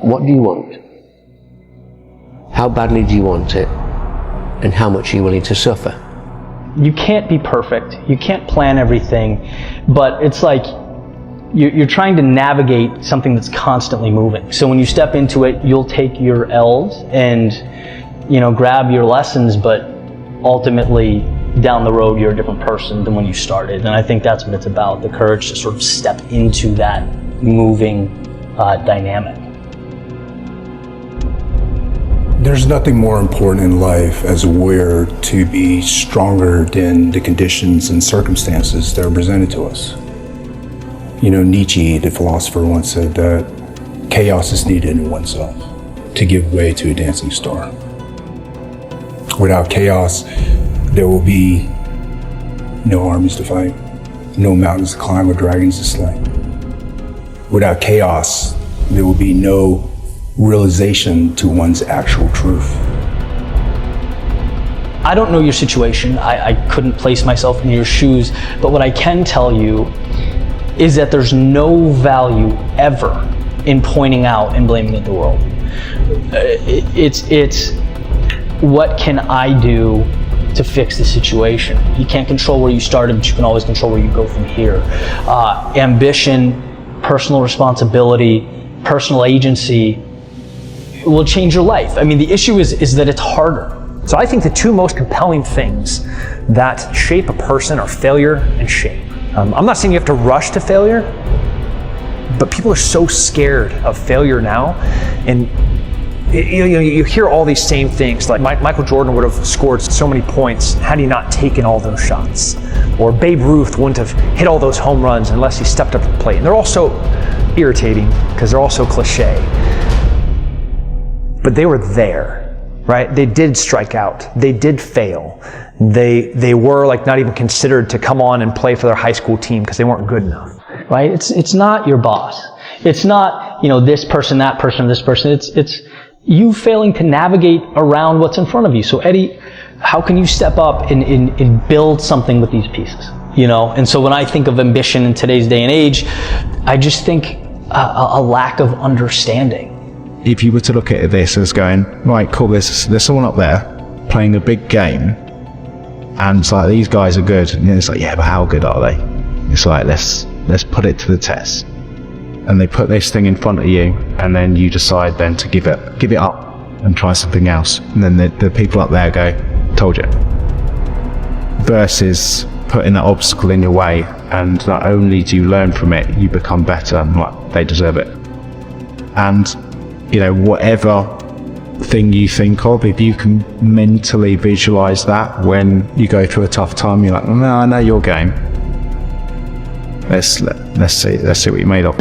What do you want? How badly do you want it? And how much are you willing to suffer? You can't be perfect. You can't plan everything, but it's like you're trying to navigate something that's constantly moving. So when you step into it, you'll take your L's and, grab your lessons, but ultimately down the road, you're a different person than when you started. And I think that's what it's about, the courage to sort of step into that moving dynamic. There's nothing more important in life as a warrior to be stronger than the conditions and circumstances that are presented to us. Nietzsche, the philosopher, once said that chaos is needed in oneself to give way to a dancing star. Without chaos, there will be no armies to fight, no mountains to climb or dragons to slay. Without chaos, there will be no realization to one's actual truth. I don't know your situation. I couldn't place myself in your shoes, but what I can tell you is that there's no value ever in pointing out and blaming the world. It's what can I do to fix the situation? You can't control where you started, but you can always control where you go from here. Ambition, personal responsibility, personal agency will change your life. I mean, the issue is that it's harder. So I think the two most compelling things that shape a person are failure and shame. I'm not saying you have to rush to failure, but people are so scared of failure now. And you hear all these same things, like Michael Jordan would have scored so many points had he not taken all those shots. Or Babe Ruth wouldn't have hit all those home runs unless he stepped up to the plate. And they're all so irritating because they're all so cliche. But they were there, right? They did strike out. They did fail. They were not even considered to come on and play for their high school team because they weren't good enough. Right? It's not your boss. It's not, this person, that person, this person. It's you failing to navigate around what's in front of you. So Eddie, how can you step up and build something with these pieces? And so when I think of ambition in today's day and age, I just think a lack of understanding. If you were to look at this as going, right, cool, there's someone up there playing a big game, and it's like, these guys are good, and it's like, yeah, but how good are they? It's like, let's put it to the test. And they put this thing in front of you, and then you decide then to give it up and try something else. And then the people up there go, told you. Versus putting that obstacle in your way, and not only do you learn from it, you become better, and like, they deserve it. And whatever thing you think of, if you can mentally visualize that when you go through a tough time, you're like, no, I know your game. Let's see what you're made of.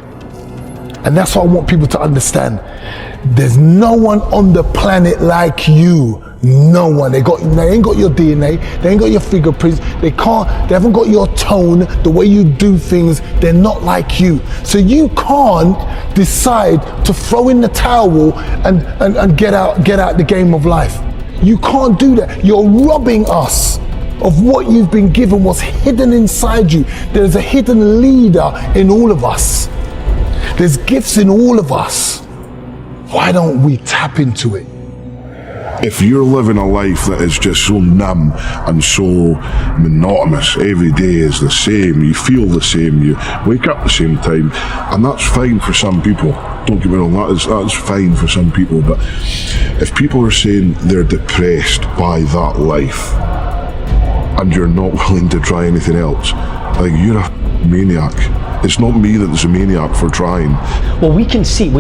And that's what I want people to understand. There's no one on the planet like you. No one. They ain't got your DNA. They ain't got your fingerprints. They haven't got your tone, the way you do things. They're not like you. So you can't decide to throw in the towel and get out the game of life. You can't do that. You're robbing us of what you've been given, what's hidden inside you. There's a hidden leader in all of us. There's gifts in all of us. Why don't we tap into it? If you're living a life that is just so numb and so monotonous, every day is the same, you feel the same, you wake up at the same time, and that's fine for some people. Don't get me wrong, that's fine for some people, but if people are saying they're depressed by that life, and you're not willing to try anything else, like, you're a maniac. It's not me that's a maniac for trying. Well, we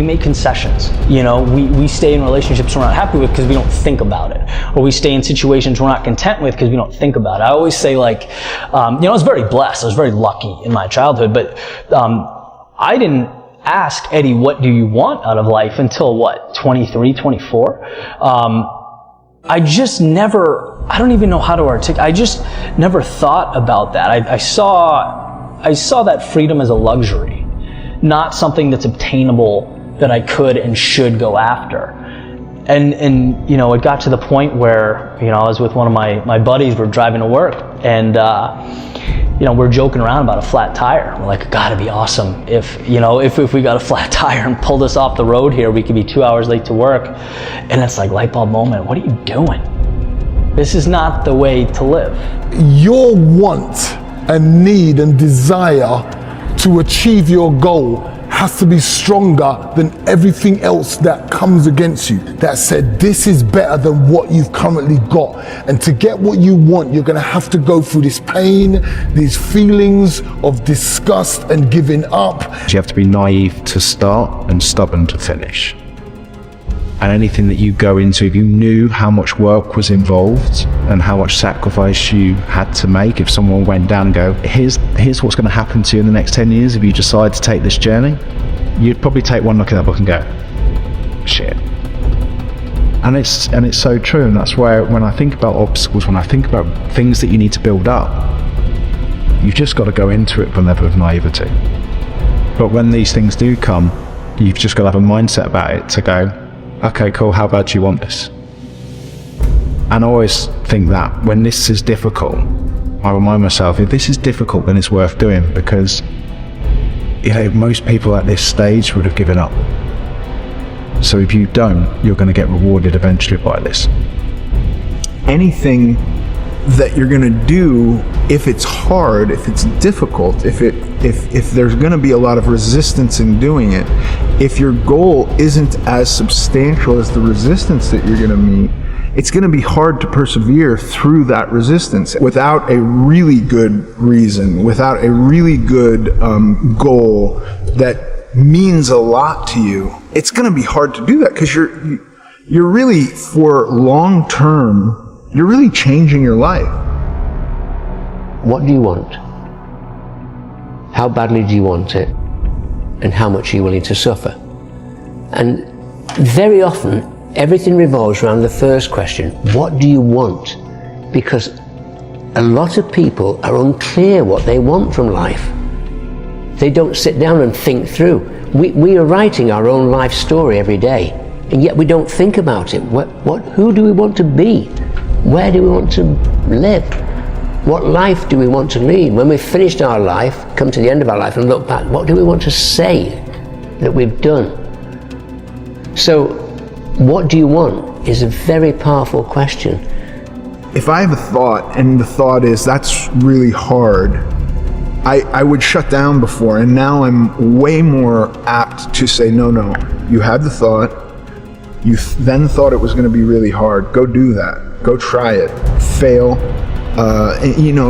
make concessions. We stay in relationships we're not happy with because we don't think about it. Or we stay in situations we're not content with because we don't think about it. I always say, I was very blessed. I was very lucky in my childhood, but I didn't ask Eddie, what do you want out of life until 23, 24? I just never, I don't even know how to articulate, I just never thought about that. I saw that freedom as a luxury, not something that's obtainable that I could and should go after. And it got to the point where, I was with one of my buddies, we're driving to work, and we're joking around about a flat tire. We're like, gotta be awesome if we got a flat tire and pulled us off the road here, we could be 2 hours late to work. And it's like light bulb moment. What are you doing? This is not the way to live. Your want and need and desire to achieve your goal has to be stronger than everything else that comes against you, that said this is better than what you've currently got. And to get what you want, you're gonna have to go through this pain, these feelings of disgust and giving up. You have to be naive to start and stubborn to finish. And anything that you go into, if you knew how much work was involved and how much sacrifice you had to make, if someone went down and go, here's what's going to happen to you in the next 10 years if you decide to take this journey, you'd probably take one look at that book and go, shit. And it's so true. And that's where, when I think about obstacles, when I think about things that you need to build up, you've just got to go into it with a level of naivety. But when these things do come, you've just got to have a mindset about it to go, okay, cool, how bad do you want this? And I always think that when this is difficult, I remind myself, if this is difficult, then it's worth doing, because most people at this stage would have given up. So if you don't, you're going to get rewarded eventually by this. Anything that you're going to do, if it's hard, if it's difficult, if there's going to be a lot of resistance in doing it, if your goal isn't as substantial as the resistance that you're going to meet, it's going to be hard to persevere through that resistance without a really good reason, without a really good goal that means a lot to you. It's going to be hard to do that, because you're really, for long term, you're really changing your life. What do you want? How badly do you want it? And how much are you willing to suffer? And very often, everything revolves around the first question, what do you want? Because a lot of people are unclear what they want from life. They don't sit down and think through. We are writing our own life story every day, and yet we don't think about it. Who do we want to be? Where do we want to live? What life do we want to lead? When we've finished our life, come to the end of our life and look back, what do we want to say that we've done? So, what do you want is a very powerful question. If I have a thought, and the thought is, that's really hard, I would shut down before, and now I'm way more apt to say, no, you had the thought, you then thought it was going to be really hard, go do that. Go try it. Fail.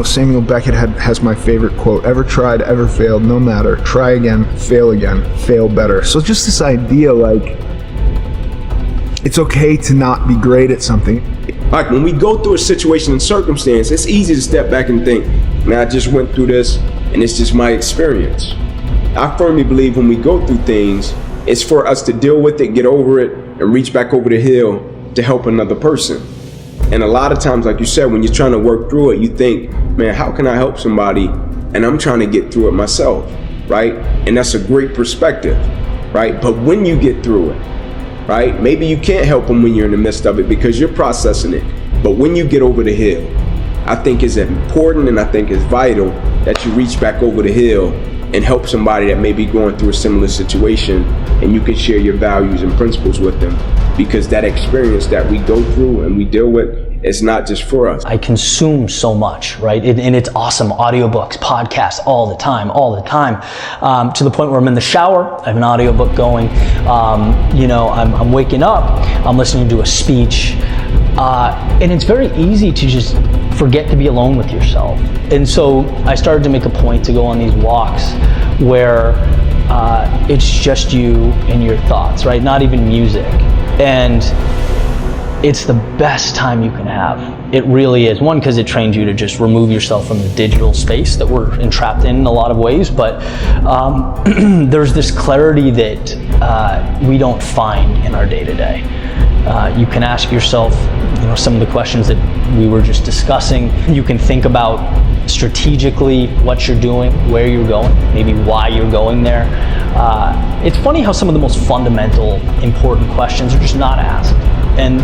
Samuel Beckett has my favorite quote, ever tried, ever failed, no matter. Try again, fail better. So just this idea, like, it's okay to not be great at something. Like when we go through a situation and circumstance, it's easy to step back and think, man, I just went through this and it's just my experience. I firmly believe when we go through things, it's for us to deal with it, get over it, and reach back over the hill to help another person. And a lot of times, like you said, when you're trying to work through it, you think, man, how can I help somebody? And I'm trying to get through it myself, right? And that's a great perspective, right? But when you get through it, right, maybe you can't help them when you're in the midst of it because you're processing it. But when you get over the hill, I think it's important and I think it's vital that you reach back over the hill and help somebody that may be going through a similar situation, and you can share your values and principles with them, because that experience that we go through and we deal with, it's not just for us. I consume so much, right? And it's awesome. Audiobooks, podcasts, all the time, to the point where I'm in the shower, I have an audiobook going, I'm waking up, I'm listening to a speech, and it's very easy to just forget to be alone with yourself. And so I started to make a point to go on these walks where it's just you and your thoughts, right? Not even music. And it's the best time you can have. It really is. One, because it trains you to just remove yourself from the digital space that we're entrapped in a lot of ways, but there's this clarity that we don't find in our day-to-day. You can ask yourself, some of the questions that we were just discussing. You can think about strategically what you're doing, where you're going, maybe why you're going there. It's funny how some of the most fundamental, important questions are just not asked. And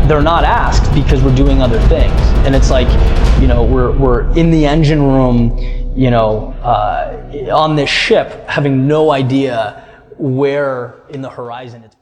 they're not asked because we're doing other things. And it's like, you know, we're in the engine room, you know, on this ship, having no idea where in the horizon it's